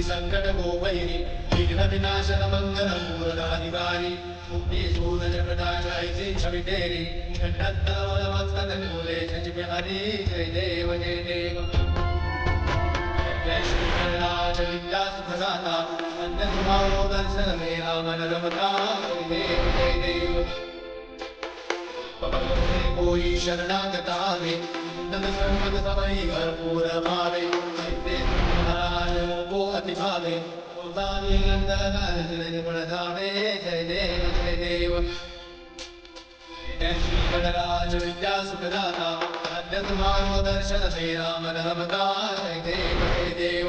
संकट को वही विघ्न विनाशन मंगल मूलदाधिकारी मुक्ति सूरज प्रकाश ऐसी छवि तेरी खंडत्तल मस्तक मूले सचिव हरि जय देव जय देव जय श्री गणराज विद्या सुखदाता अन्य तुम्हारो दर्शन मेरा मन रमता जय देव कोई शरणागत आवे नंद सर्वद समय भरपूर भावे को अति भावे उदानी नंदन गुणधामे जय देव जय देव जय श्री गणराज विद्या सुखदाता अन्य तुम्हारो दर्शन मेरा मन रमता जय देव जय देव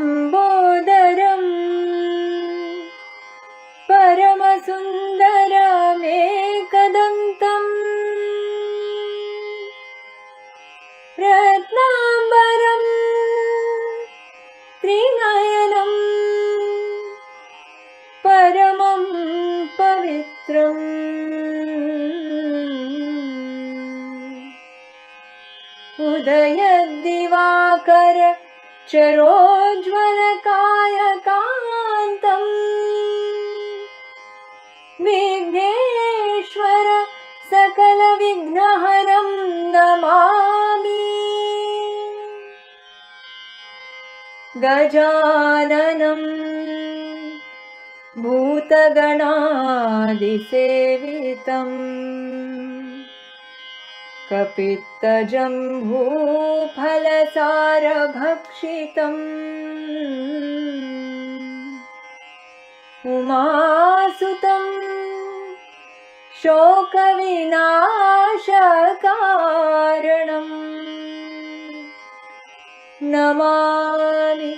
लंबोदरं परमसुन्दरमेकदन्तं रत्नाम्बरं त्रिनयनं परमं पवित्रम् उदयद्दिवाकर चरोज्ज्वलकायकान्तम् विघ्नेश्वर सकलविघ्नहरं नमामि गजाननं भूतगणादिसेवितम् कपित्तजम्बूफलसारभक्षितम् उमासुतं शोकविनाशकारणम् नमामि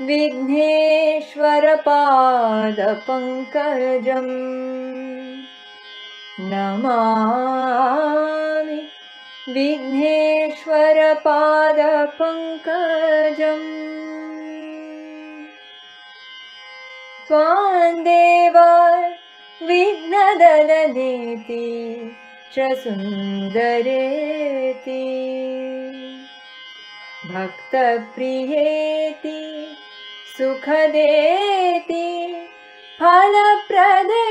विघ्नेश्वरपादपङ्कजम् नमामि विघ्नेश्वरपादपङ्कजम् त्वां देव विघ्नदलनेति च सुन्दरेति भक्तप्रियेति सुखदेति फलप्रदेति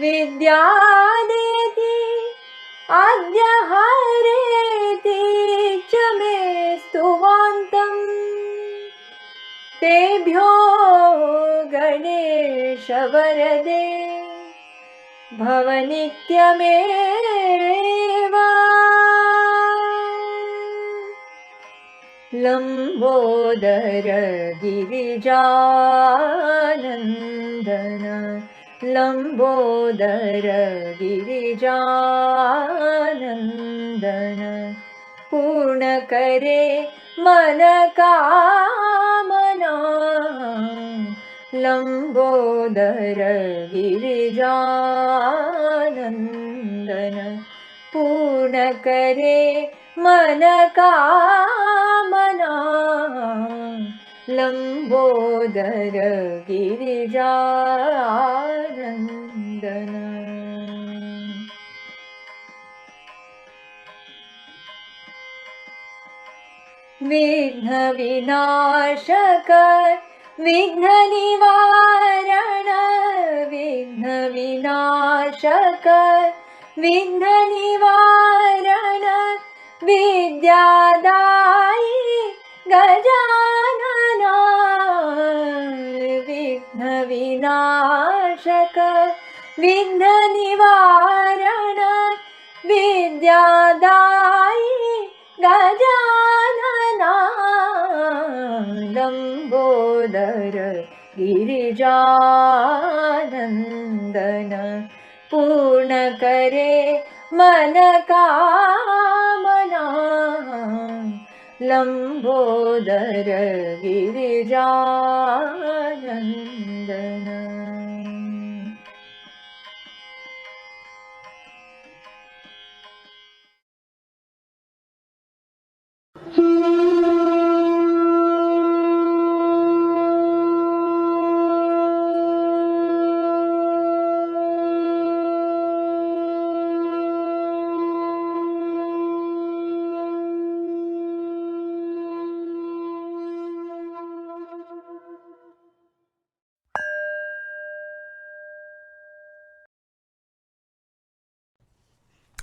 विद्यादेति अद्य हरेति च मे स्तुवान्तम् तेभ्यो गणेश वरदे भव नित्यमेव लंबोदर गिरिजानन्दन लंबोदर गिरिजानन्दन पूर्ण करे मन कामना लंबोदर गिरिजानन्दन पूर्ण करे मन कामना लंबोदर गिरिजानन्दन विघ्न विनाशक विघ्न निवारण विघ्न विनाशक विघ्न निवारण विद्यादायी गजानना विघ्न विनाशक विघ्न निवारण विद्यादायी गजानना लंबोदर गिरिजानंदन पूर्ण करे मन कामना Lambodar Girijanandan.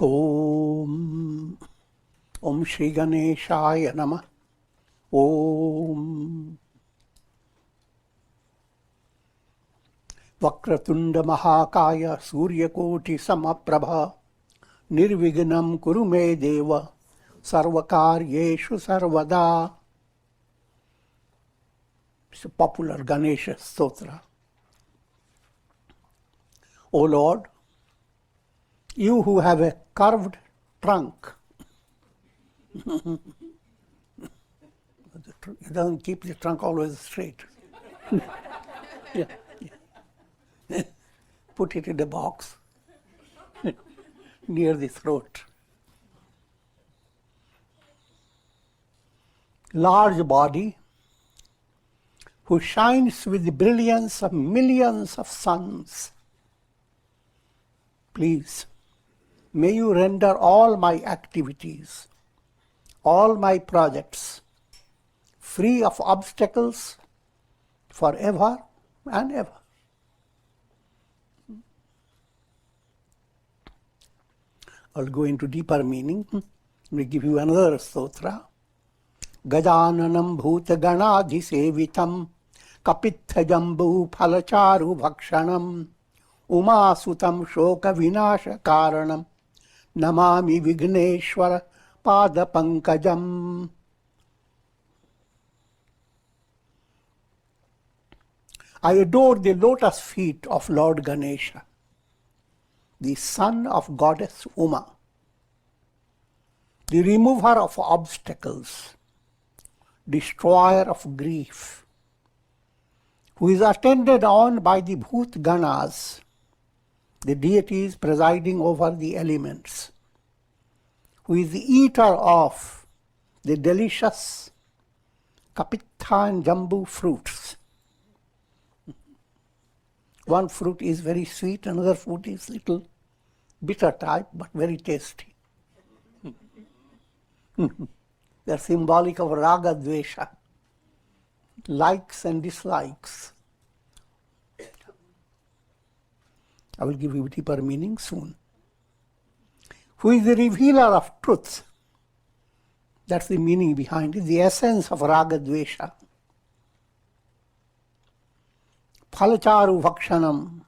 Om Om Shri Ganeshaya Namah. Om Vakratunda Mahakaya Suryakoti Samaprabha Nirvignam Kuru Me Deva Sarvakaryeshu Sarvada. It's a popular Ganesha Stotra. O Lord, you who have a curved trunk, it doesn't keep the trunk always straight. Yeah. Put it in the box near the throat. Large body who shines with the brilliance of millions of suns. Please, may you render all my activities, all my projects, free of obstacles forever and ever. I'll go into deeper meaning. We give you another stotra. Gajananam bhuta ganadhi sevitam kapitha jambu phalacharu bhakshanam umasutam shoka vinasha karanam namami Vigneshwara pada pankajam. I adore the lotus feet of Lord Ganesha, the son of goddess Uma, the remover of obstacles, destroyer of grief, who is attended on by the Bhut Ganas, the deities presiding over the elements, who is the eater of the delicious kapitha and jambu fruits. One fruit is very sweet, another fruit is little bitter type, but very tasty. They are symbolic of raga dvesha, likes and dislikes. I will give you deeper meaning soon. Who is the revealer of truth? That's the meaning behind it, the essence of raga dvesha. Phalacharu bhakshanam.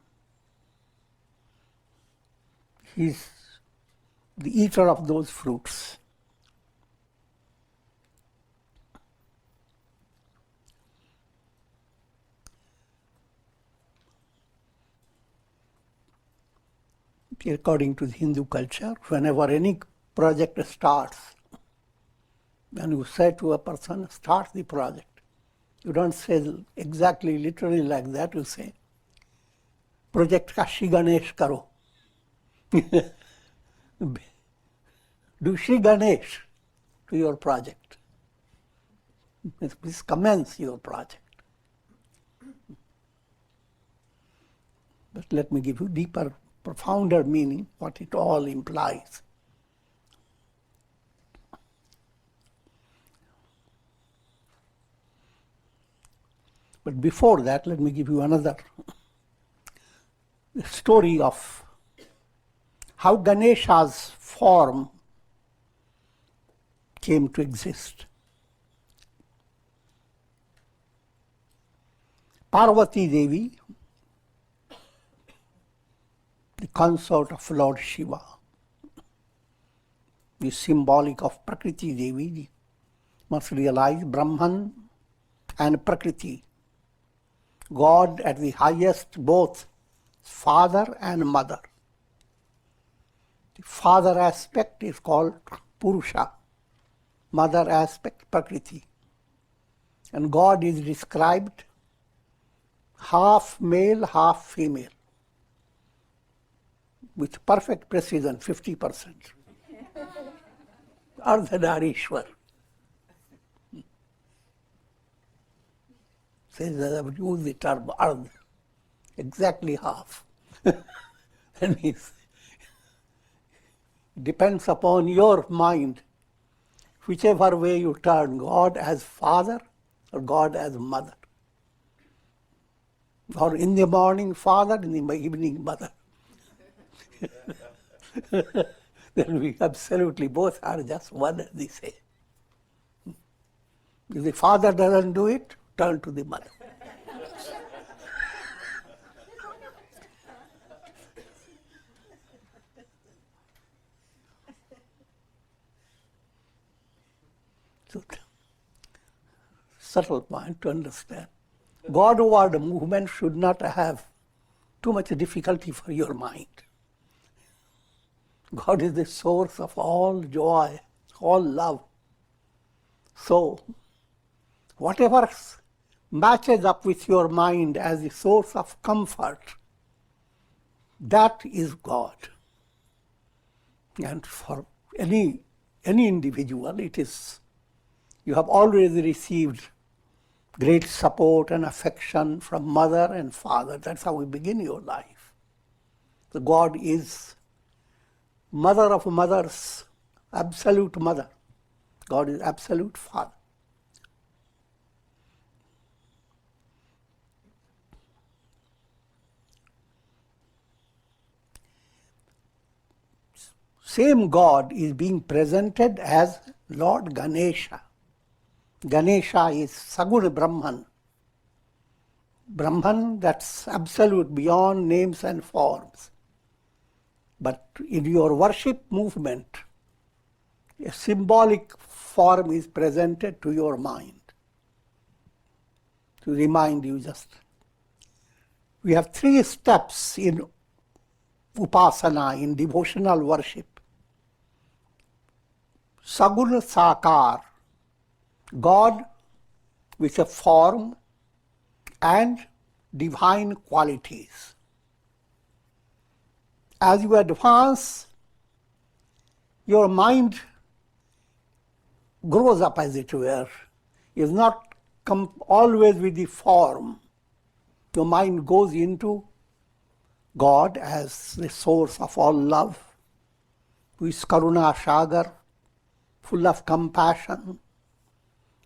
He is the eater of those fruits. According to the Hindu culture, whenever any project starts, when you say to a person, start the project, you don't say exactly, literally like that, you say, project ka Shri Ganesh karo. Do Shri Ganesh to your project. Please commence your project. But let me give you deeper, profounder meaning, what it all implies. But before that, let me give you another story of how Ganesha's form came to exist. Parvati Devi, the consort of Lord Shiva, is symbolic of Prakriti Devi. You must realize Brahman and Prakriti, God at the highest, both father and mother. The father aspect is called Purusha, mother aspect Prakriti. And God is described half male, half female, with perfect precision, 50%. Ardhanarishwar. Says that I would use the term ardh, exactly half. That means depends upon your mind, whichever way you turn, God as father or God as mother. Or in the morning father, in the evening mother. Then we absolutely both are just one, as they say. If the father doesn't do it, turn to the mother. So, subtle point to understand. Godward movement should not have too much difficulty for your mind. God is the source of all joy, all love. So, whatever matches up with your mind as the source of comfort, that is God. And for any individual, it is, you have always received great support and affection from mother and father. That's how we begin your life. So God is mother of mothers, absolute mother. God is absolute father. Same God is being presented as Lord Ganesha. Ganesha is Saguna Brahman. Brahman, that's absolute, beyond names and forms. But in your worship movement, a symbolic form is presented to your mind. To remind you just, we have 3 steps in upasana, in devotional worship. Saguna Sakar, God with a form and divine qualities. As you advance, your mind grows up, as it were, is not always with the form. Your mind goes into God as the source of all love, who is Karuna Sagar, full of compassion,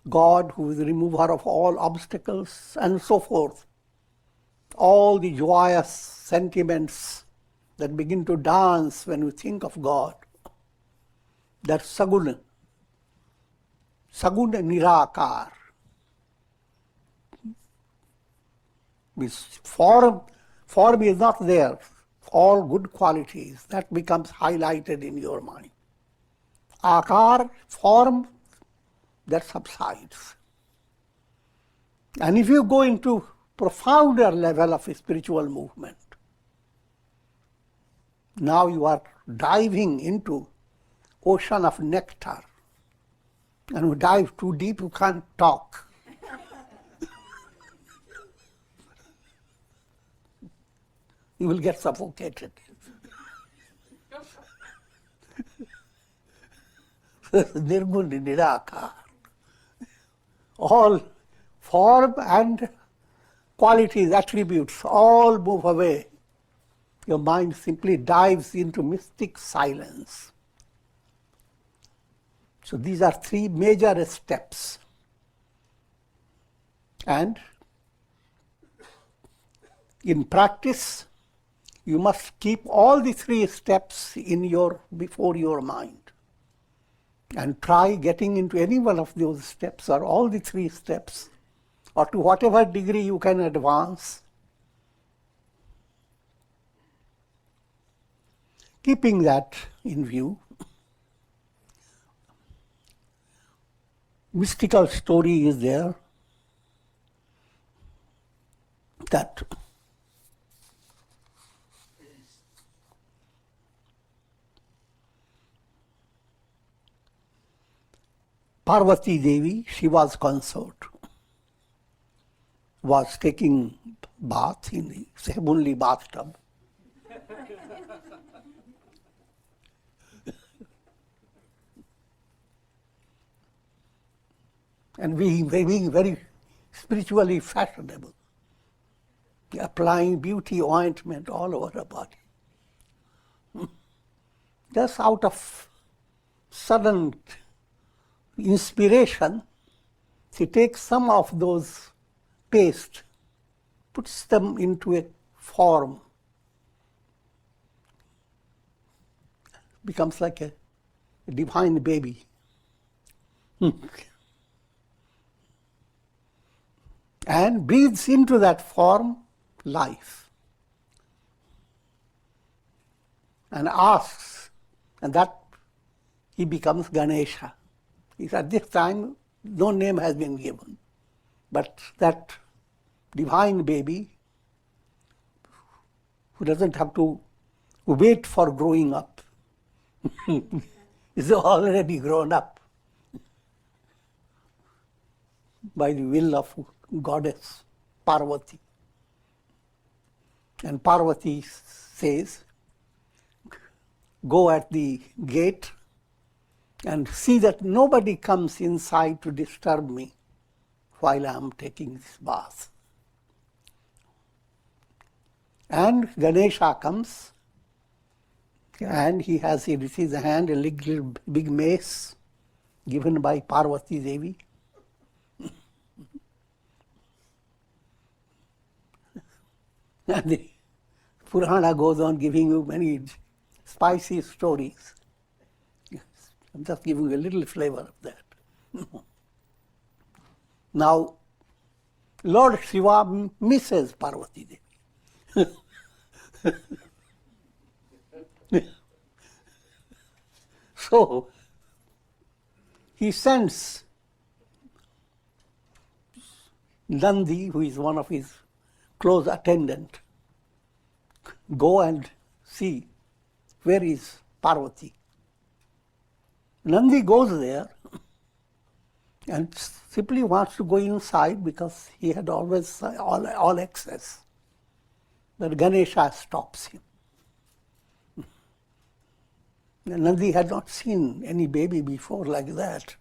God who is the remover of all obstacles, and so forth. All the joyous sentiments that begin to dance when you think of God. That's Saguna. Saguna Nirakar. Form is not there. All good qualities, that becomes highlighted in your mind. Akar, form, that subsides. And if you go into profounder level of spiritual movement, now you are diving into ocean of nectar. And you dive too deep, you can't talk. You will get suffocated. Nirguna Nirakar. All form and qualities, attributes, all move away. Your mind simply dives into mystic silence. So these are 3 major steps. And In practice, you must keep all the three steps before your mind. And try getting into any one of those steps or all the three steps, or to whatever degree you can advance, keeping that in view. Mystical story is there that Parvati Devi, Shiva's consort, was taking bath in the heavenly bathtub. And being very spiritually fashionable, applying beauty ointment all over her body. Just out of sudden inspiration, she takes some of those paste, puts them into a form, becomes like a divine baby. And breathes into that form life. And asks, and that he becomes Ganesha. At this time, no name has been given. But that divine baby, who doesn't have to wait for growing up, is already grown up by the will of goddess Parvati. And Parvati says, go at the gate and see that nobody comes inside to disturb me while I am taking this bath. And Ganesha comes, and he receives a hand, a little big mace given by Parvati Devi. And the Purana goes on giving you many spicy stories. I'm just giving you a little flavor of that. Now, Lord Shiva misses Parvati Devi. So, he sends Nandi, who is one of his close attendant, go and see where is Parvati. Nandi goes there and simply wants to go inside because he had always all access. But Ganesha stops him. And Nandi had not seen any baby before like that.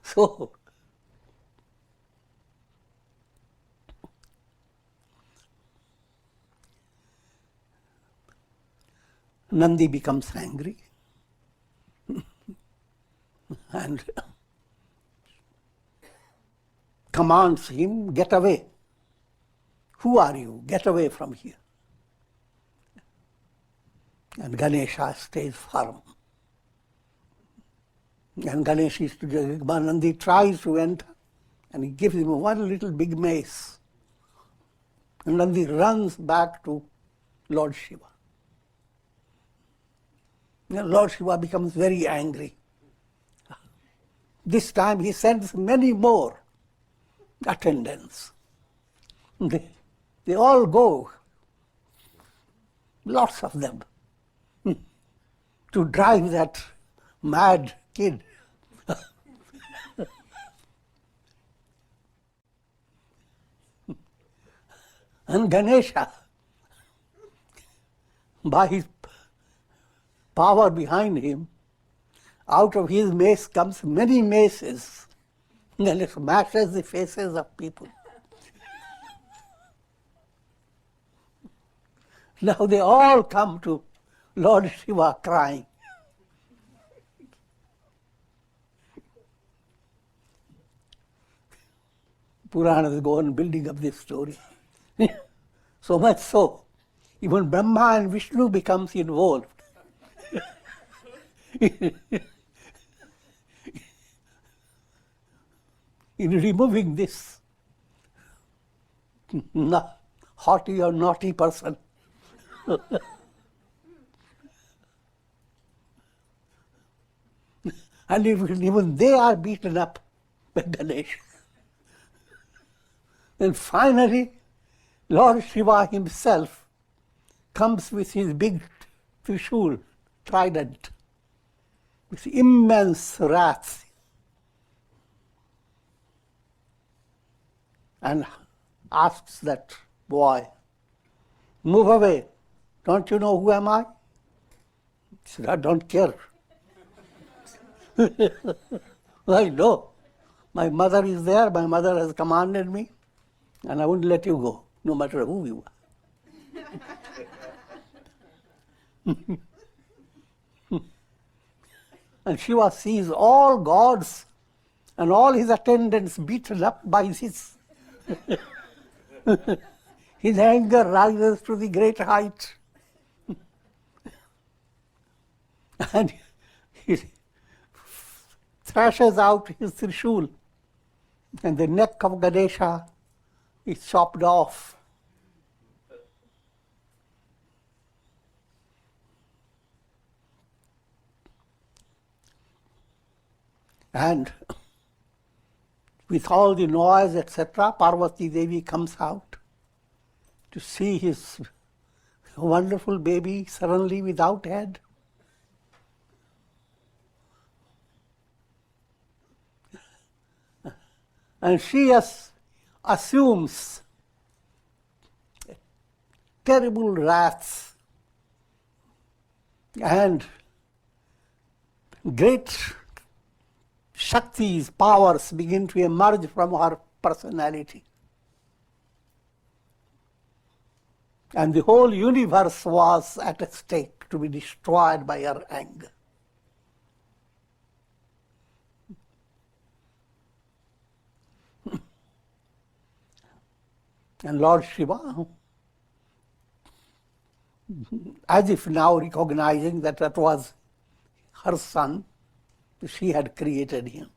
So, Nandi becomes angry and commands him, get away. Who are you? Get away from here. And Ganesha stays firm. And Nandi tries to enter, and he gives him one little big mace. And Nandi runs back to Lord Shiva. And Lord Shiva becomes very angry. This time he sends many more attendants. They all go, lots of them, to drive that mad kid. And Ganesha, by his power behind him, out of his mace comes many maces, and it smashes the faces of people. Now they all come to Lord Shiva crying. Puranas go on building up this story. So much so, even Brahma and Vishnu becomes involved. In removing this haughty or naughty person. And even they are beaten up by Ganesh. Then finally, Lord Shiva himself comes with his big trishul, trident, with immense wrath, and asks that boy, move away. Don't you know who am I? He said, I don't care. I know. My mother is there, my mother has commanded me, and I wouldn't let you go, no matter who you are. And Shiva sees all gods and all his attendants beaten up by his his anger rises to the great height. And he thrashes out his trishul, and the neck of Ganesha is chopped off. And with all the noise, etc., Parvati Devi comes out to see his wonderful baby suddenly without head. And she assumes terrible wrath and great Shaktis, powers begin to emerge from her personality. And the whole universe was at stake to be destroyed by her anger. And Lord Shiva, as if now recognizing that that was her son, she had created him.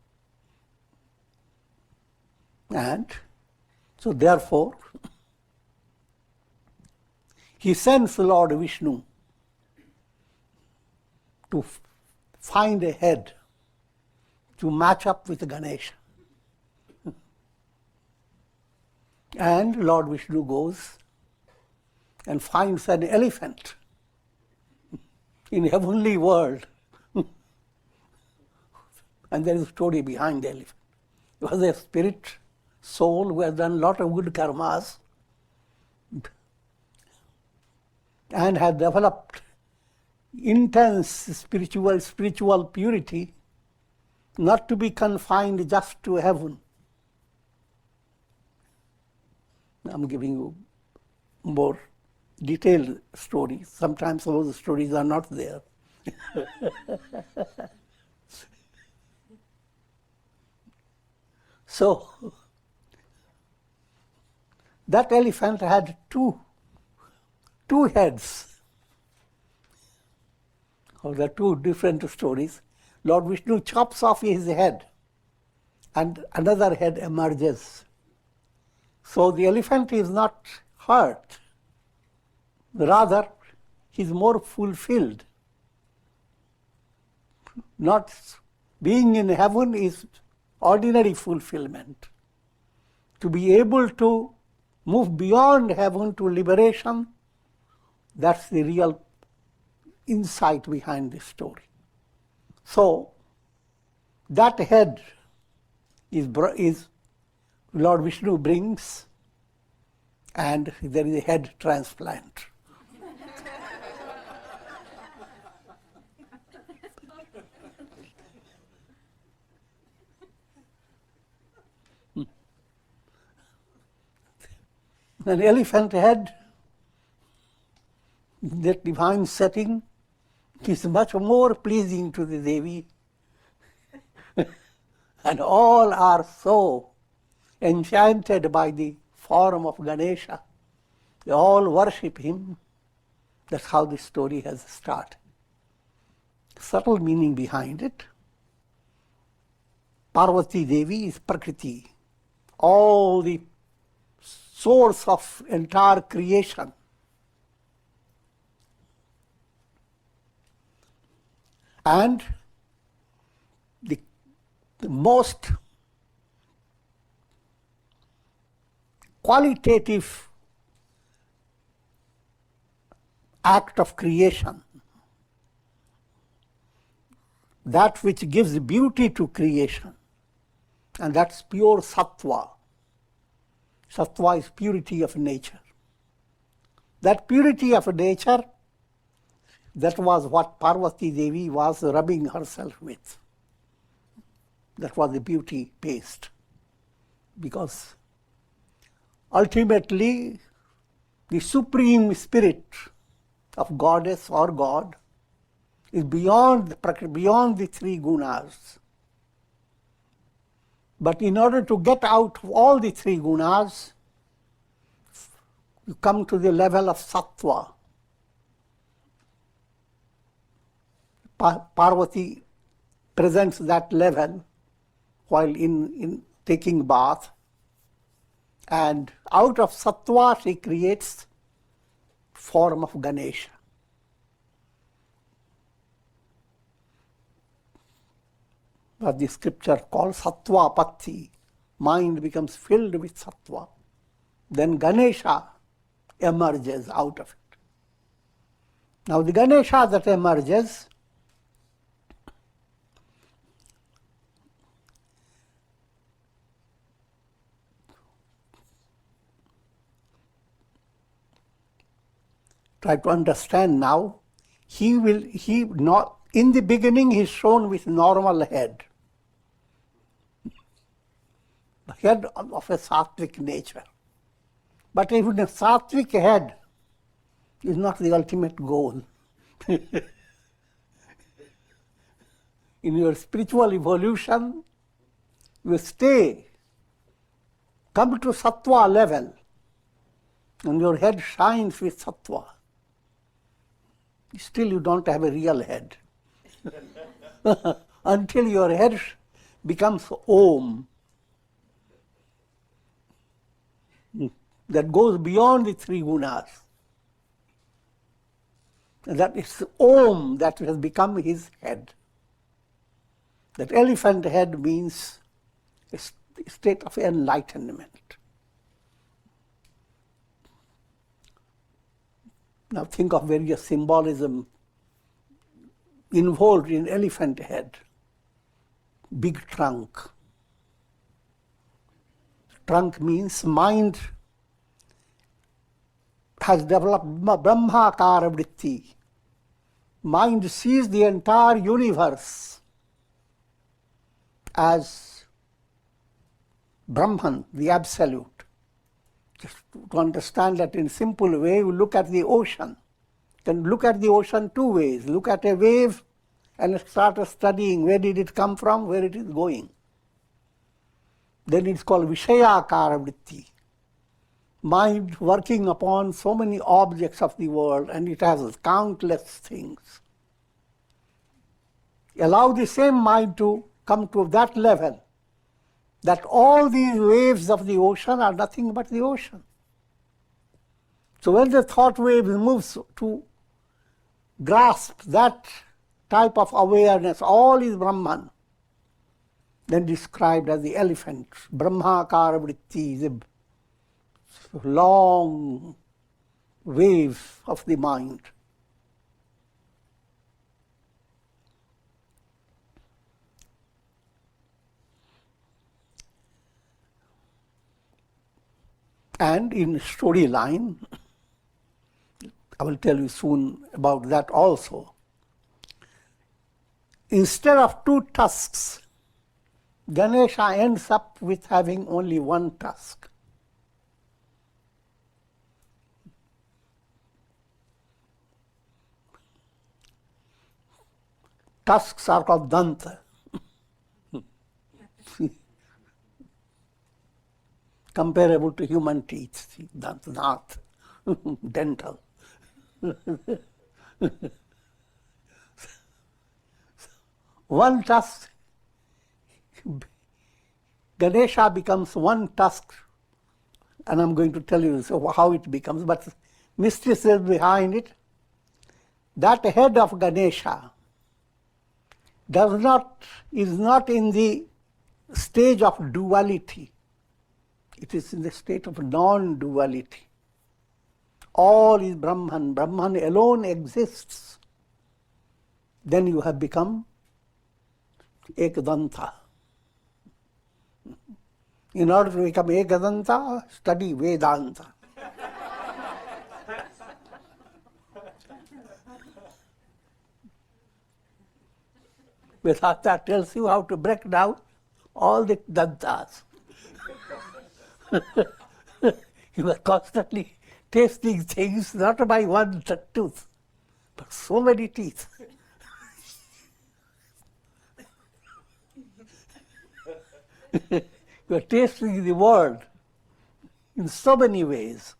And so therefore, he sends Lord Vishnu to find a head to match up with Ganesha. And Lord Vishnu goes and finds an elephant in heavenly world. And there is a story behind the elephant. It was a spirit soul who has done a lot of good karmas and had developed intense spiritual purity, not to be confined just to heaven. I'm giving you more detailed stories. Sometimes those stories are not there. So, that elephant had two heads. Or the two different stories. Lord Vishnu chops off his head and another head emerges. So the elephant is not hurt. Rather, he is more fulfilled. Not being in heaven is ordinary fulfillment. To be able to move beyond heaven to liberation, that's the real insight behind this story. So, that head is Lord Vishnu brings, and there is a head transplant. An elephant head, that divine setting, is much more pleasing to the Devi. And all are so enchanted by the form of Ganesha. They all worship him. That's how the story has started. Subtle meaning behind it. Parvati Devi is Prakriti, all the source of entire creation. And the most qualitative act of creation, that which gives beauty to creation, and that's pure sattva. Sattva is purity of nature. That purity of nature, that was what Parvati Devi was rubbing herself with. That was the beauty paste. Because ultimately, the supreme spirit of goddess or god is beyond the three gunas. But in order to get out of all the three gunas, you come to the level of sattva. Parvati presents that level while in taking bath, and out of sattva she creates form of Ganesha. What the scripture calls sattva patti, mind becomes filled with sattva. Then Ganesha emerges out of it. Now the Ganesha that emerges try to understand now. In the beginning he's shown with normal head. The head of a sattvic nature. But even a sattvic head is not the ultimate goal. In your spiritual evolution, you come to sattva level, and your head shines with sattva. Still you don't have a real head. Until your head becomes Om, that goes beyond the three gunas. And that is Om that has become his head. That elephant head means a state of enlightenment. Now think of various symbolism involved in elephant head. Big trunk. Trunk means mind has developed Brahmakara vritti. Mind sees the entire universe as Brahman, the absolute. Just to understand that in a simple way, you look at the ocean. You can look at the ocean two ways. Look at a wave and start studying where did it come from, where it is going. Then it's called Vishayakara vritti. Mind working upon so many objects of the world, and it has countless things. Allow the same mind to come to that level, that all these waves of the ocean are nothing but the ocean. So when the thought wave moves to grasp that type of awareness, all is Brahman, then described as the elephant. Brahmakara vritti is a long wave of the mind. And in storyline, I will tell you soon about that also. Instead of two tusks, Ganesha ends up with having only one tusk. Tusks are called danta. comparable to human teeth. That's not dental. One tusk, Ganesha becomes one tusk, and I'm going to tell you how it becomes, but mysteries behind it. That head of Ganesha is not in the stage of duality. It is in the state of non-duality. All is Brahman. Brahman alone exists. Then you have become Ekadanta. In order to become Ekadanta, study Vedanta. Vedanta tells you how to break down all the dantas. You are constantly tasting things not by one tooth, but so many teeth. You are tasting the world in so many ways.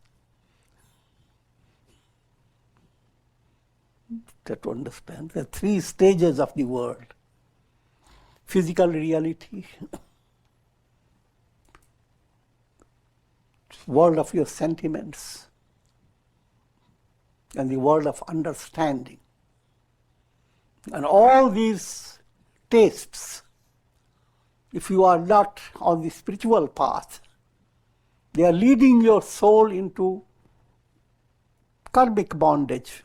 To understand the three stages of the world: physical reality, world of your sentiments, and the world of understanding. And all these tastes, if you are not on the spiritual path, they are leading your soul into karmic bondage,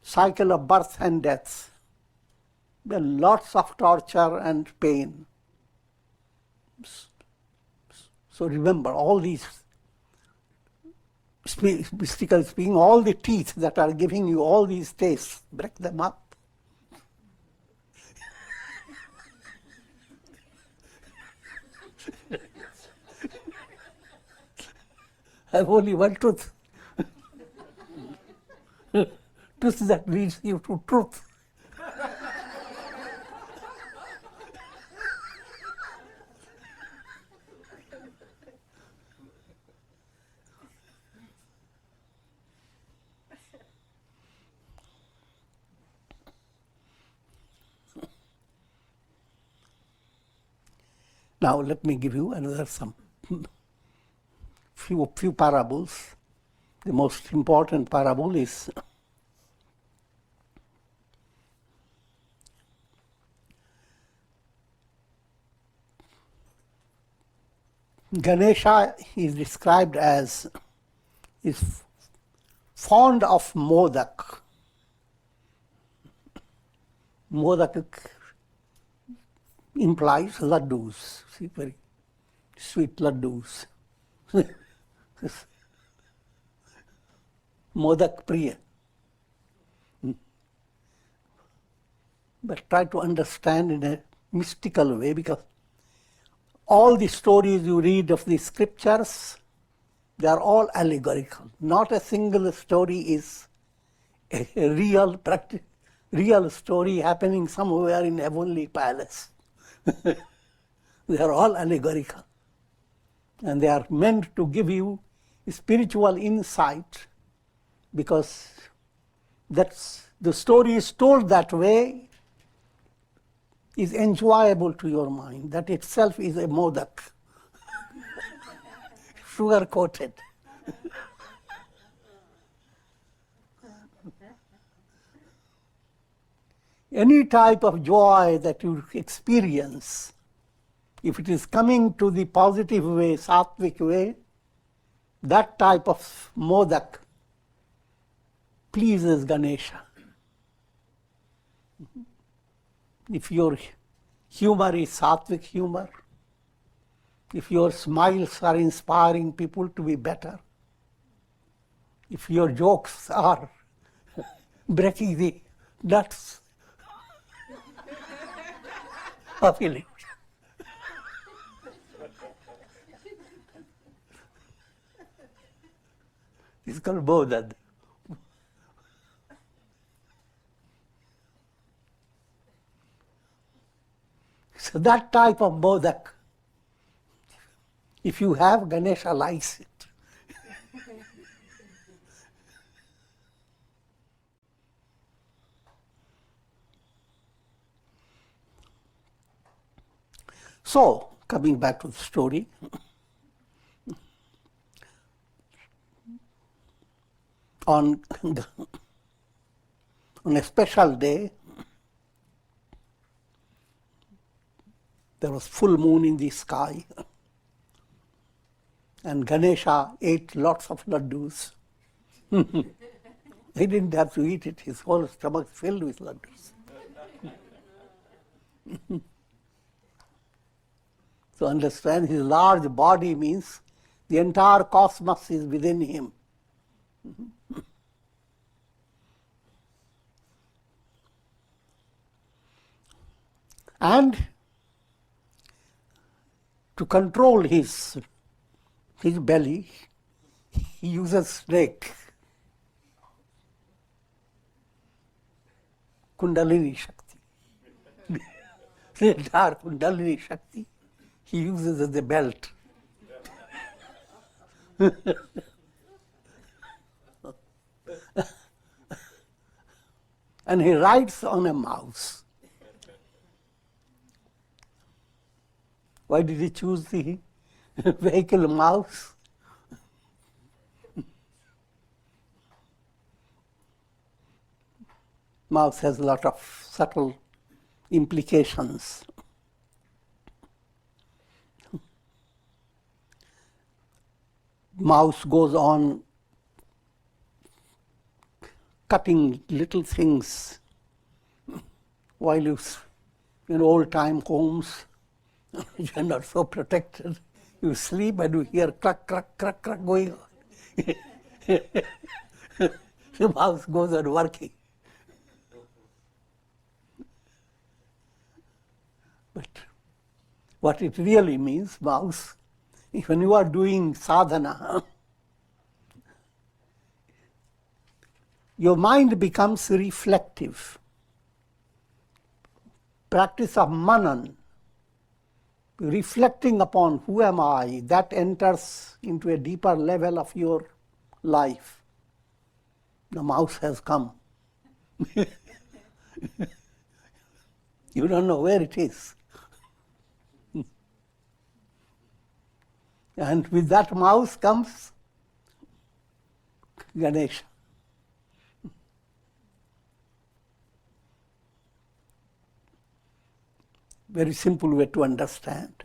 cycle of birth and death. There are lots of torture and pain. So remember, all these, mystically speaking, all the teeth that are giving you all these tastes, break them up. I have only one tooth. Tooth that leads you to truth. Now let me give you another few parables. The most important parable is Ganesha is described as is fond of modak. Modak implies laddus, see, very sweet laddus. Modak Priya. But try to understand in a mystical way, because all the stories you read of the scriptures, they are all allegorical. Not a single story is a real story happening somewhere in heavenly palace. They are all allegorical. And they are meant to give you spiritual insight, because that's the story is told that way is enjoyable to your mind. That itself is a modak, sugar coated. Any type of joy that you experience, if it is coming to the positive way, sattvic way, that type of modak pleases Ganesha. If your humor is sattvic humor, if your smiles are inspiring people to be better, if your jokes are breaking the nuts of illusion, it's called bodhad. So that type of modak, If you have, Ganesha likes it. So, coming back to the story, on a special day, there was full moon in the sky, and Ganesha ate lots of laddus. He didn't have to eat it, his whole stomach filled with laddus. So understand, his large body means the entire cosmos is within him. And to control his belly, he uses snake, Kundalini Shakti. The entire Kundalini Shakti he uses as a belt. And he rides on a mouse. Why did he choose the vehicle mouse? Mouse has a lot of subtle implications. Mouse goes on cutting little things while you, in old time homes, you're not so protected. You sleep and you hear crack, crack, crack, crack going on. The mouse goes on working. But what it really means, mouse, when you are doing sadhana, your mind becomes reflective. Practice of manan, reflecting upon who am I, that enters into a deeper level of your life. The mouse has come. You don't know where it is. And with that mouse comes Ganesha. Very simple way to understand.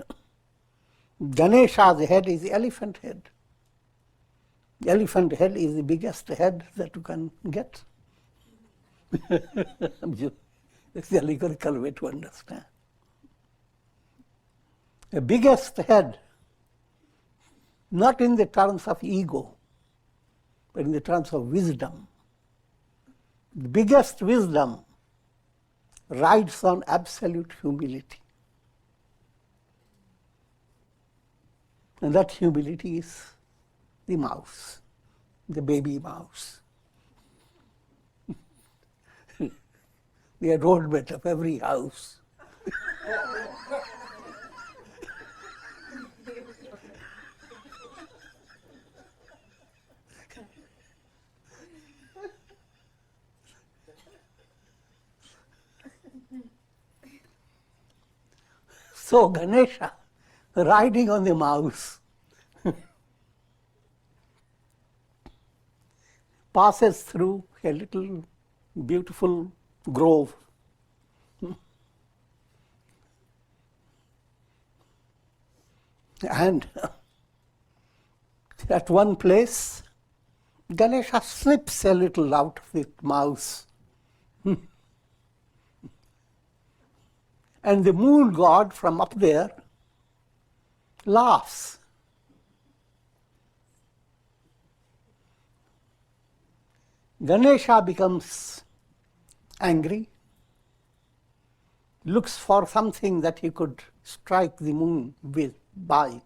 Ganesha's head is the elephant head. The elephant head is the biggest head that you can get. That's the allegorical way to understand. The biggest head, not in the terms of ego, but in the terms of wisdom. The biggest wisdom rides on absolute humility. And that humility is the mouse, the baby mouse. The adornment of every house. So Ganesha, riding on the mouse, passes through a little beautiful grove. And at one place, Ganesha slips a little out of the mouse. And the moon god from up there laughs. Ganesha becomes angry, looks for something that he could strike the moon with by.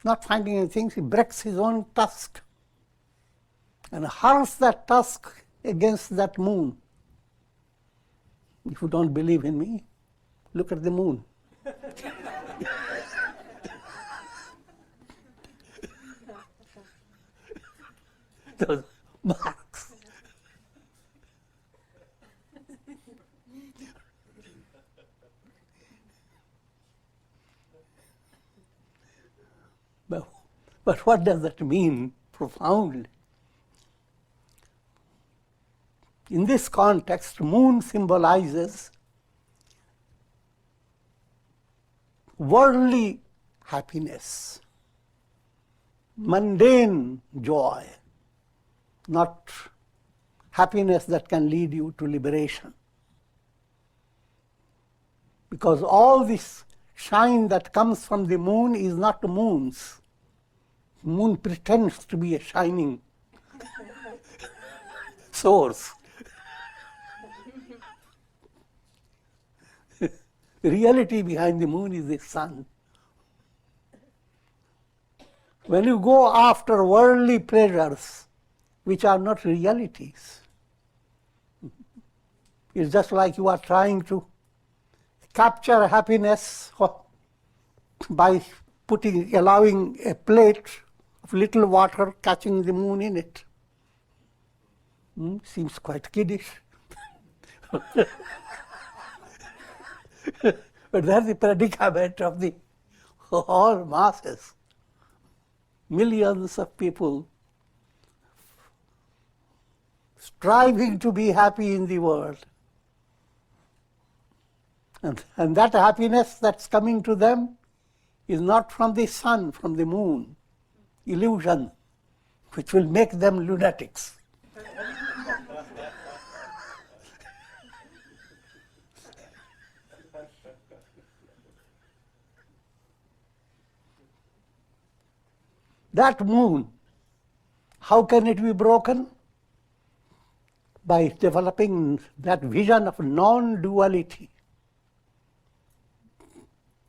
Not finding anything, he breaks his own tusk and hurls that tusk against that moon. If you don't believe in me, look at the moon. those marks. But what does that mean profoundly? In this context, moon symbolizes worldly happiness, mundane joy, not happiness that can lead you to liberation. Because all this shine that comes from the moon is not the moon's. The moon pretends to be a shining source. The reality behind the moon is the sun. When you go after worldly pleasures, which are not realities, it's just like you are trying to capture happiness by allowing a plate of little water catching the moon in it. Seems quite kiddish. But that's the predicament of the whole masses. Millions of people striving to be happy in the world. And that happiness that's coming to them is not from the sun, from the moon. Illusion, which will make them lunatics. That moon, how can it be broken? By developing that vision of non-duality.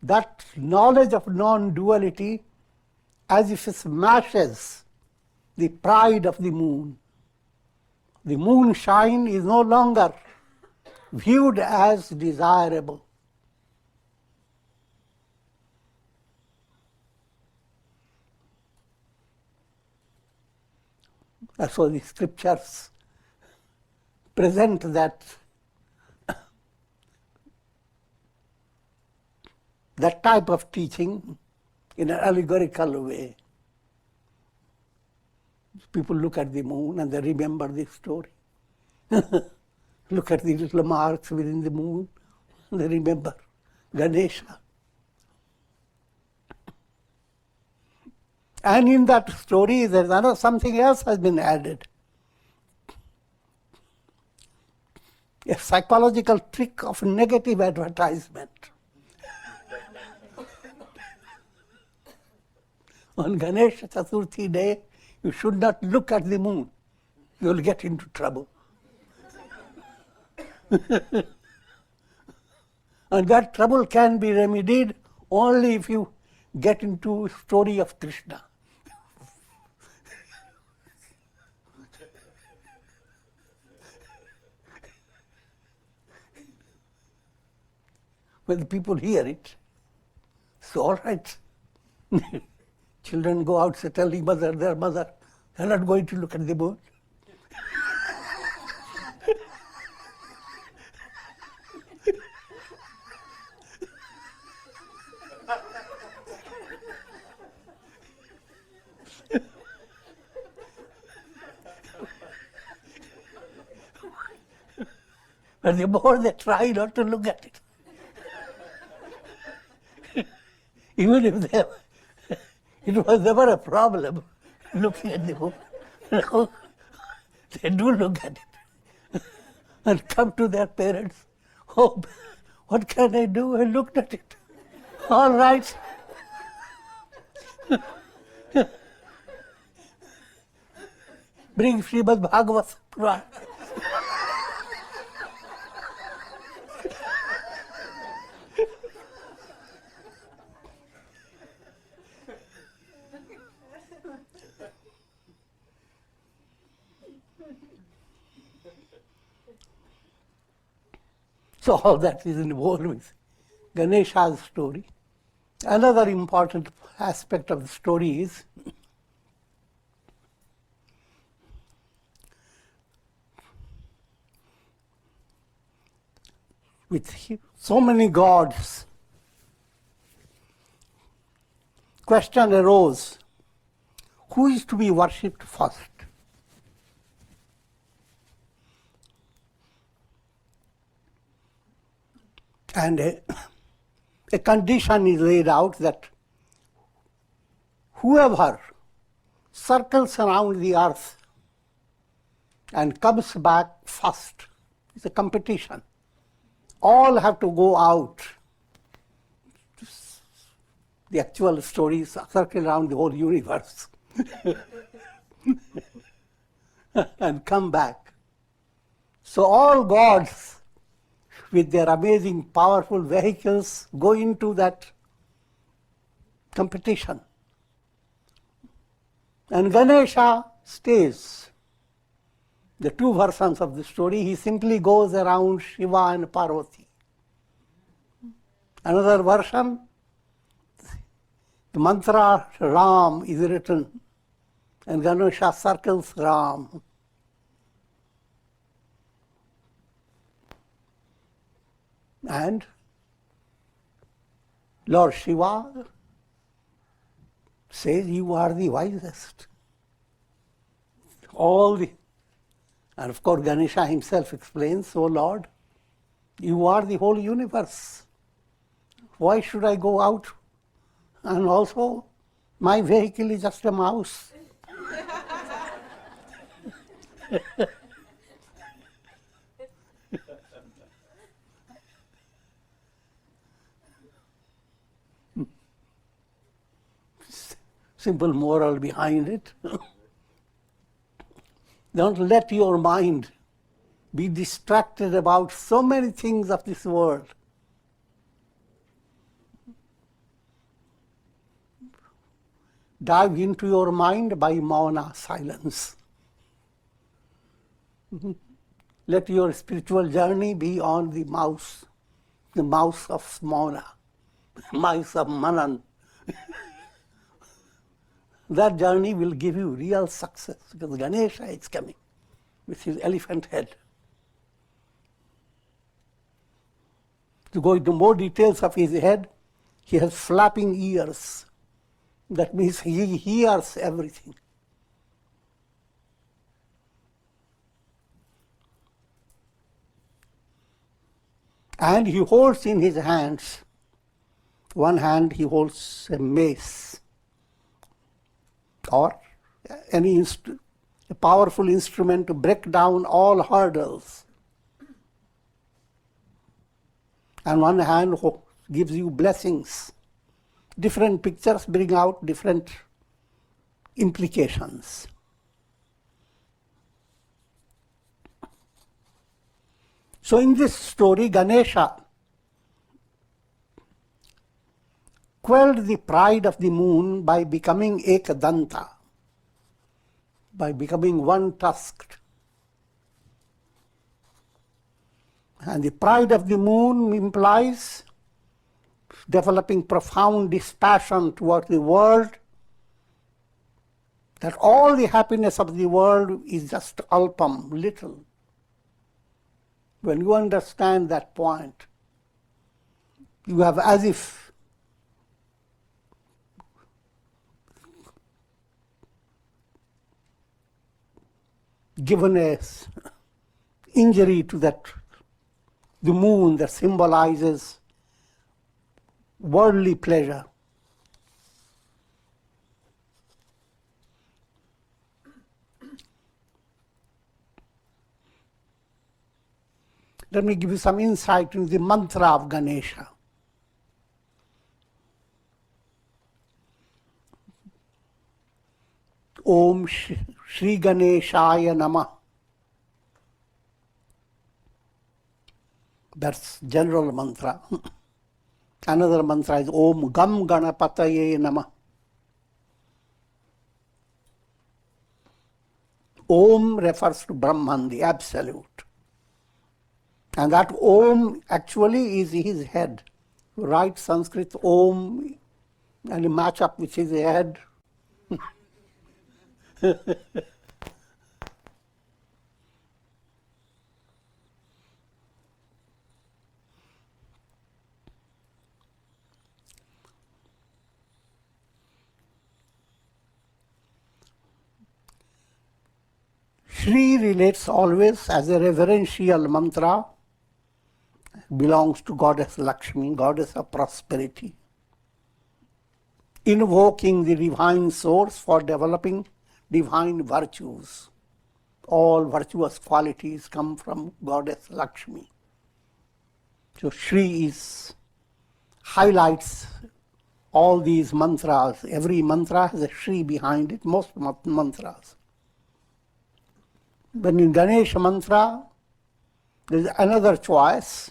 That knowledge of non-duality as if it smashes the pride of the moon. The moonshine is no longer viewed as desirable. So the scriptures present that type of teaching in an allegorical way. People look at the moon and they remember the story. Look at the little marks within the moon and they remember Ganesha. And in that story, there's something else has been added. A psychological trick of negative advertisement. On Ganesh Chaturthi day, you should not look at the moon. You will get into trouble. And that trouble can be remedied only if you get into a story of Krishna. When the people hear it, it's all right. Children go out telling their mother, they're not going to look at the moon. But the more they try not to look at it, even if it was never a problem looking at the moon, now they do look at it and come to their parents. Oh, what can I do? I looked at it. All right. Bring Srimad Bhagavad Puran. So all that is involved with Ganesha's story. Another important aspect of the story is with so many gods, question arose, who is to be worshipped first? And a condition is laid out that whoever circles around the earth and comes back first, it's a competition. All have to go out. The actual story is circle around the whole universe and come back. So all gods with their amazing, powerful vehicles go into that competition. And Ganesha stays. The two versions of the story, he simply goes around Shiva and Parvati. Another version, the mantra Ram is written, and Ganesha circles Ram. And Lord Shiva says, you are the wisest. And of course Ganesha himself explains, oh Lord, you are the whole universe. Why should I go out? And also, my vehicle is just a mouse. Simple moral behind it. Don't let your mind be distracted about so many things of this world. Dive into your mind by mauna, silence. Let your spiritual journey be on the mouse of mauna, mouse of manan. That journey will give you real success, because Ganesha is coming with his elephant head. To go into more details of his head, he has flapping ears. That means he hears everything. And he holds in his hands, one hand he holds a mace, or a powerful instrument to break down all hurdles. And one hand gives you blessings. Different pictures bring out different implications. So in this story, Ganesha quelled the pride of the moon by becoming Ekadanta, by becoming one-tusked. And the pride of the moon implies developing profound dispassion toward the world, that all the happiness of the world is just alpam, little. When you understand that point, you have as if given a injury to the moon that symbolizes worldly pleasure. Let me give you some insight into the mantra of Ganesha. Om Shri Ganeshaya Namah. That's general mantra. Another mantra is Om Gam Ganapataye Namah. Om refers to Brahman, the Absolute. And that Om actually is his head. You write Sanskrit Om and you match up with his head. Shri relates always as a reverential mantra, belongs to Goddess Lakshmi, Goddess of prosperity, invoking the divine source for developing divine virtues. All virtuous qualities come from Goddess Lakshmi. So Shri highlights all these mantras. Every mantra has a Shri behind it, most mantras. But in Ganesha mantra, there is another choice.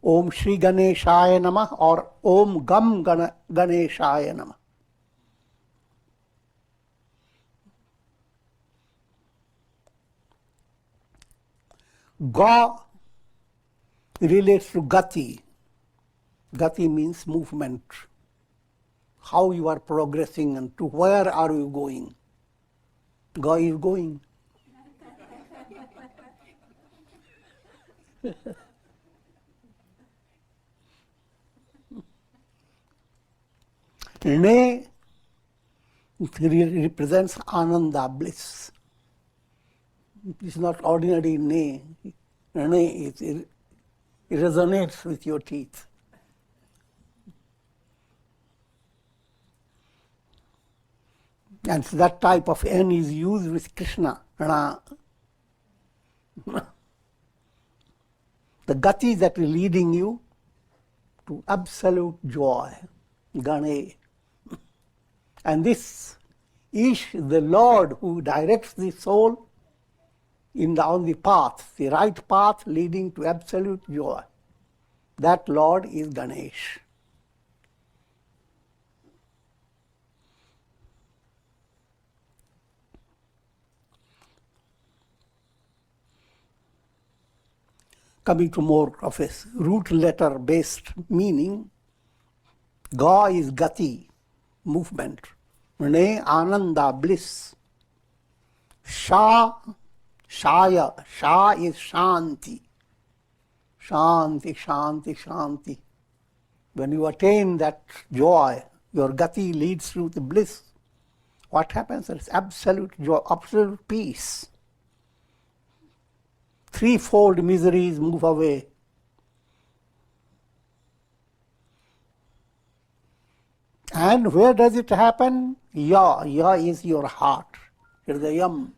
Om Shri Ganeshaya Namah or Om Gam Ganeshaya Namah. Ga relates to Gati. Gati means movement. How you are progressing and to where are you going. Ga is going. Ne represents Ananda, bliss. It's not ordinary ne. Ne, it resonates with your teeth. And that type of N is used with Krishna. The gati that is leading you to absolute joy. Ganesh. And this is the Lord who directs the soul on the path, the right path leading to absolute joy. That Lord is Ganesh. Coming to more of a root letter based meaning, Ga is Gati, movement. Ne, Ananda, bliss. Shaya, Sha is Shanti. Shanti, Shanti, Shanti. When you attain that joy, your Gati leads you to bliss. What happens? There is absolute joy, absolute peace. Threefold miseries move away. And where does it happen? Ya is your heart, Hridayam.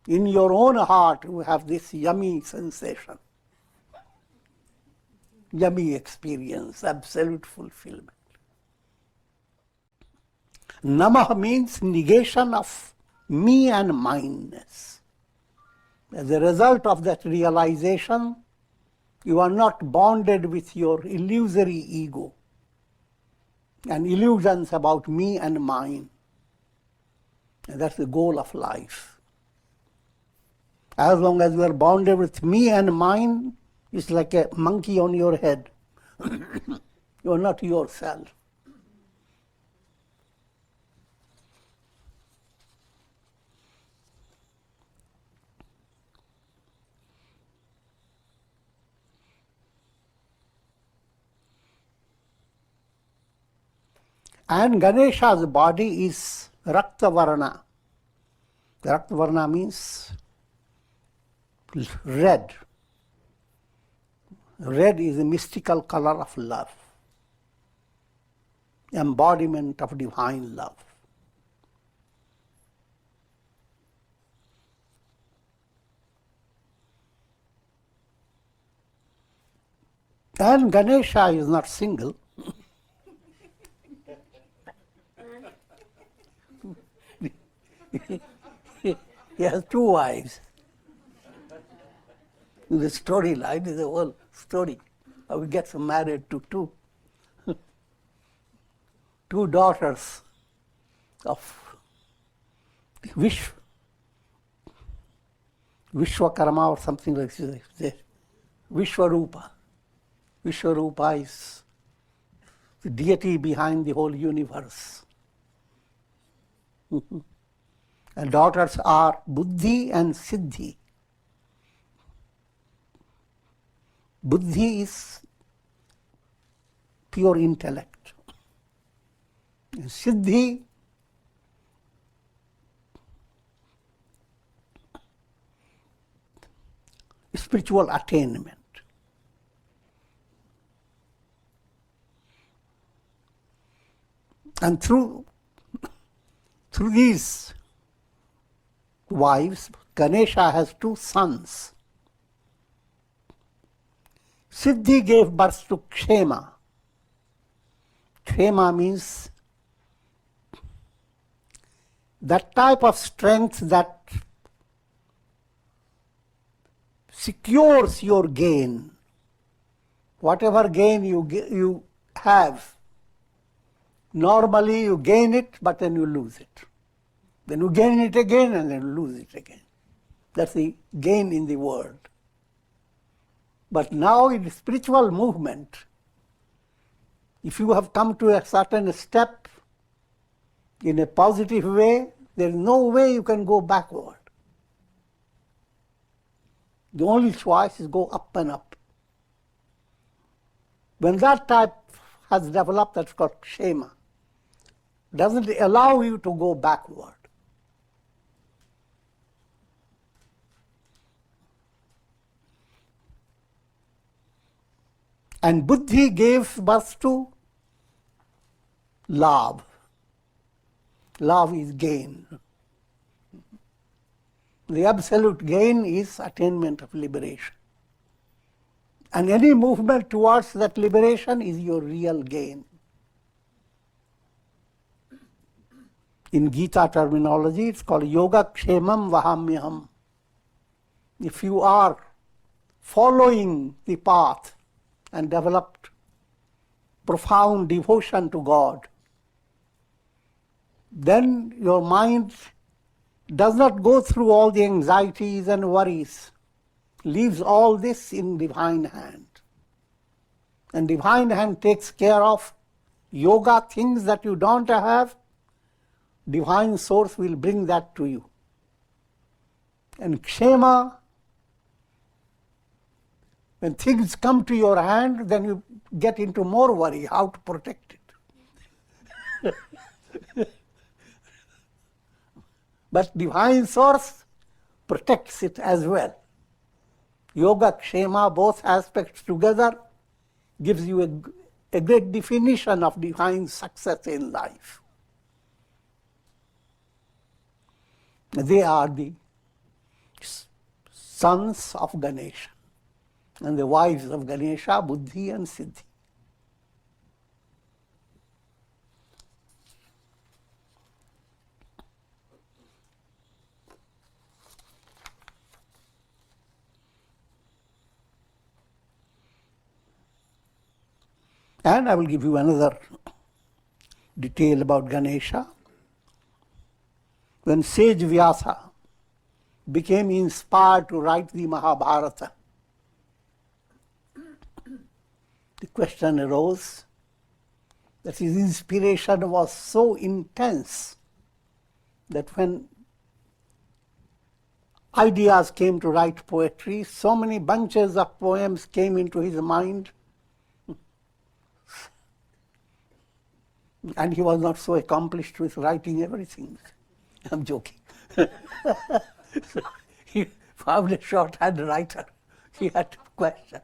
In your own heart, you have this yummy sensation, yummy experience, absolute fulfillment. Namah means negation of me and mineness. As a result of that realization, you are not bonded with your illusory ego and illusions about me and mine. And that's the goal of life. As long as you are bonded with me and mine, it's like a monkey on your head. You are not yourself. And Ganesha's body is Raktavarna. Raktavarna means red. Red is a mystical color of love, embodiment of divine love. And Ganesha is not single. He has two wives. The storyline is a whole story. How he gets married to two daughters of Vishwakarma or something like this. Vishwarupa. Vishwarupa is the deity behind the whole universe. And daughters are Buddhi and Siddhi. Buddhi is pure intellect. And Siddhi spiritual attainment. And through these wives, Ganesha has two sons. Siddhi gave birth to Kshema. Kshema means that type of strength that secures your gain. Whatever gain you have, normally you gain it, but then you lose it. Then you gain it again and then lose it again. That's the gain in the world. But now in spiritual movement, if you have come to a certain step in a positive way, there is no way you can go backward. The only choice is go up and up. When that type has developed, that's called Kshema. Doesn't allow you to go backward. And Buddhi gave birth to love. Love is gain. The absolute gain is attainment of liberation. And any movement towards that liberation is your real gain. In Gita terminology, it's called yoga kshemam vahamyaham. If you are following the path and developed profound devotion to God, then your mind does not go through all the anxieties and worries, leaves all this in divine hand. And divine hand takes care of yoga things that you don't have. Divine source will bring that to you. And kshema, when things come to your hand, then you get into more worry, how to protect it. But divine source protects it as well. Yoga, kshema, both aspects together gives you a great definition of divine success in life. They are the sons of Ganesha and the wives of Ganesha, Buddhi and Siddhi. And I will give you another detail about Ganesha. When sage Vyasa became inspired to write the Mahabharata, the question arose that his inspiration was so intense that when ideas came to write poetry, so many bunches of poems came into his mind, and he was not so accomplished with writing everything. I'm joking. So he found a shorthand writer. He had to question.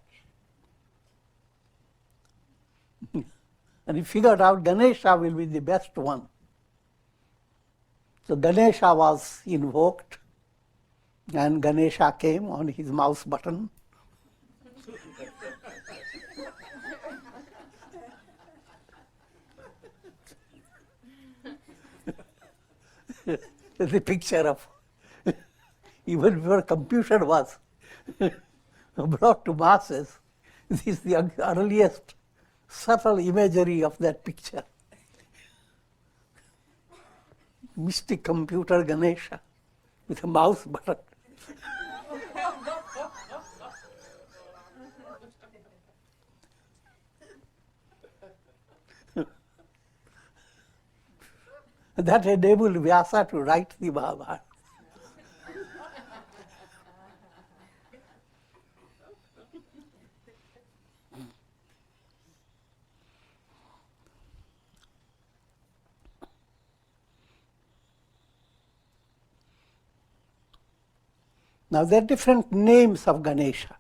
And he figured out Ganesha will be the best one. So Ganesha was invoked, and Ganesha came on his mouse button. The picture of, even before computer was brought to masses, this is the earliest subtle imagery of that picture. Mystic computer Ganesha with a mouse button. That enabled Vyasa to write the Mahabharata. Now there are different names of Ganesha.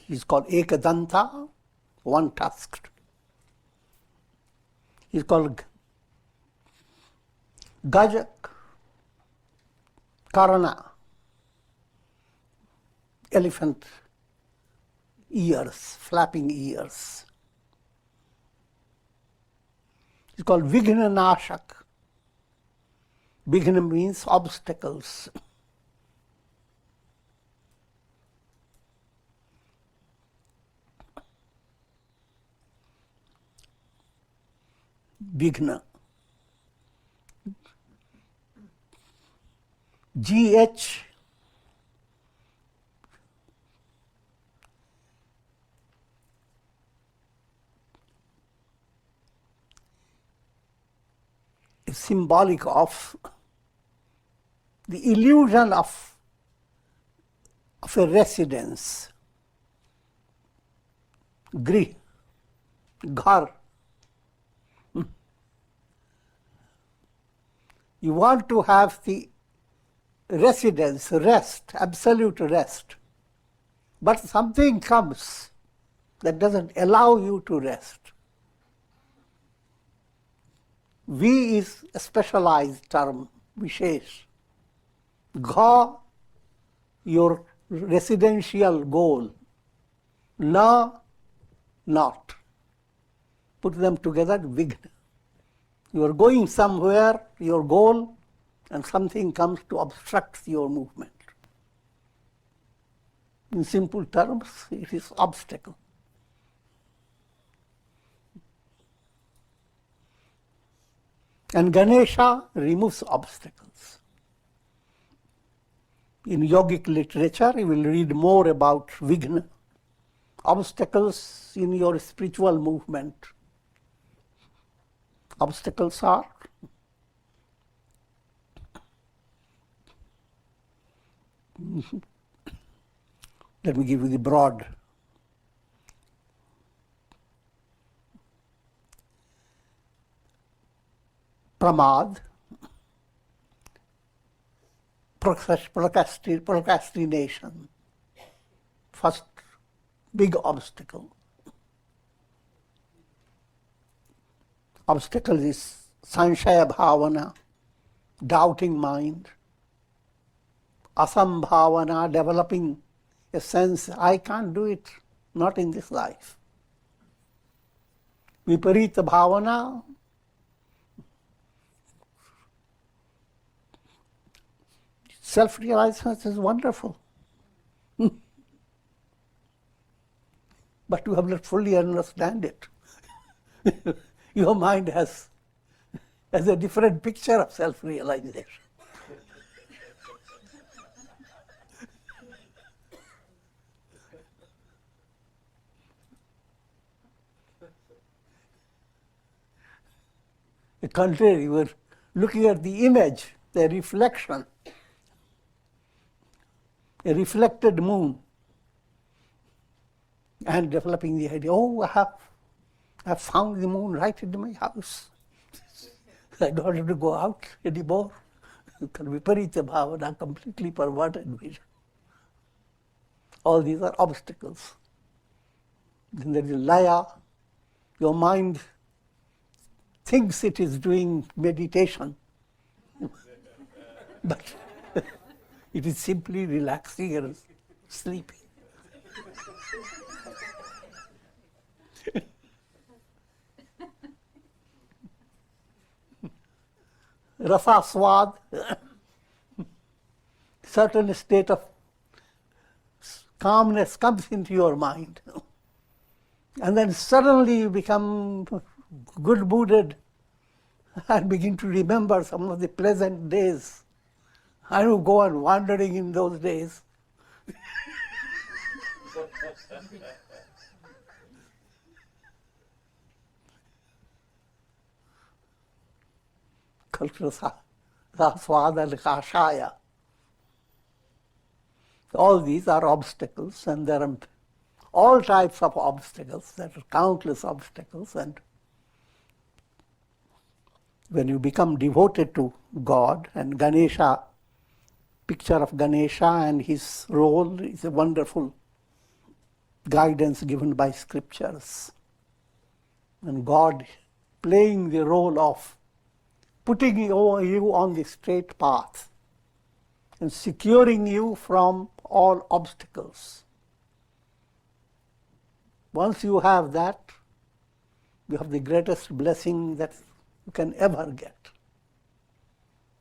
He's called Ekadanta, one-tusked. He's called Gajak, Karana, elephant ears, flapping ears. He's called Vigna Nashak. Vigna means obstacles. Vigna. GH is symbolic of the illusion of a residence. Grih, ghar. You want to have the residence, rest, absolute rest. But something comes that doesn't allow you to rest. V is a specialized term, Vishesh. Gha, your residential goal. Na, not. Put them together, Vigna. You are going somewhere, your goal, and something comes to obstruct your movement. In simple terms, it is obstacle. And Ganesha removes obstacles. In yogic literature, you will read more about Vigna, obstacles in your spiritual movement. Obstacles are let me give you the broad. Pramad, procrastination, first big obstacle. Obstacle is sanshaya bhavana, doubting mind. Asambhavana, developing a sense, I can't do it, not in this life. Viparita bhavana, self-realization is wonderful. But you have not fully understand it. Your mind has a different picture of self-realization. The contrary, you are looking at the image, the reflection, a reflected moon, and developing the idea, oh, I have found the moon right in my house. I don't have to go out anymore. Viparita bhavana, completely perverted vision. All these are obstacles. Then there is laya. Your mind thinks it is doing meditation, but it is simply relaxing and sleeping. Rasa swad, certain state of calmness comes into your mind. And then suddenly you become good-mooded and begin to remember some of the pleasant days. I will go on wandering in those days. Swad and kashaya. All these are obstacles, and there are all types of obstacles. There are countless obstacles, and when you become devoted to God, and Ganesha picture of Ganesha and his role is a wonderful guidance given by scriptures. And God playing the role of putting you on the straight path and securing you from all obstacles. Once you have that, you have the greatest blessing that you can ever get.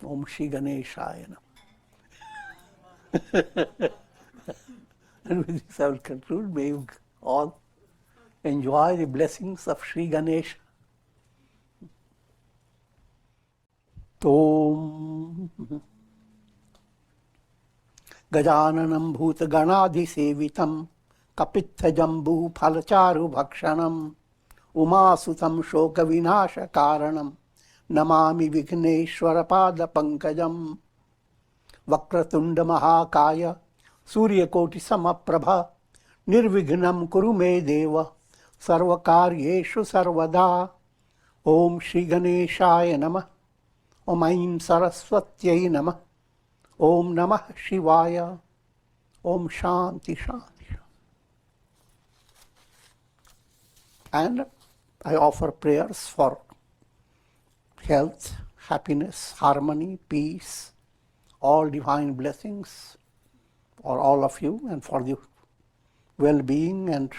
Om Shri Ganeshaya Namah. And with this I will conclude. May you all enjoy the blessings of Shri Ganesha. Tom Gajananam Bhuta Ganadhi Sevitam Kapitha Jambu Phalacharu Bhakshanam Umasutam Shoka Vinasha Karanam Namami Vigneshwara Pada Pankajam Vakratunda Mahakaya Surya Koti Samaprabha Nirvignam Kurume Deva Sarvakaryeshu Sarvada. Om Shri Ganeshaya Namah. Om Aim Saraswatyai Namah. Om Namah Shivaya. Om Shanti Shanti. And I offer prayers for health, happiness, harmony, peace, all divine blessings for all of you and for the well-being and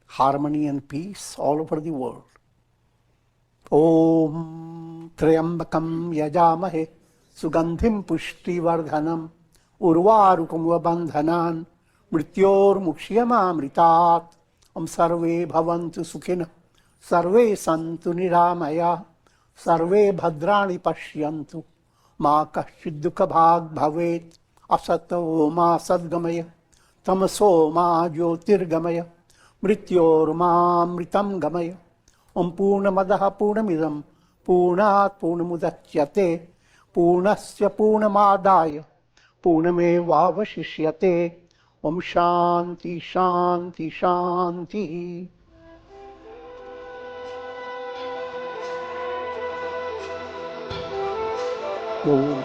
harmony and peace all over the world. Om Triambakam Yajamahe Sugandhim Pushti Vardhanam Urvarukam Vabandhanan Mrityor Mukshiyamamritat. Om Sarve Bhavantu Sukhina Sarve Santu Niramaya Sarve Bhadrani Pashyantu Ma Kashchid Dukha Bhag Bhavet Asato Ma Sadgamaya Tamaso Ma Jyotirgamaya Mrityor Ma Mritam Gamaya. Om Purnamadaha Purnamidam Purnat Purnamudachyate Purnasya Purnamadaya Purnamevavashishyate. Om Shanti Shanti Shanti. Om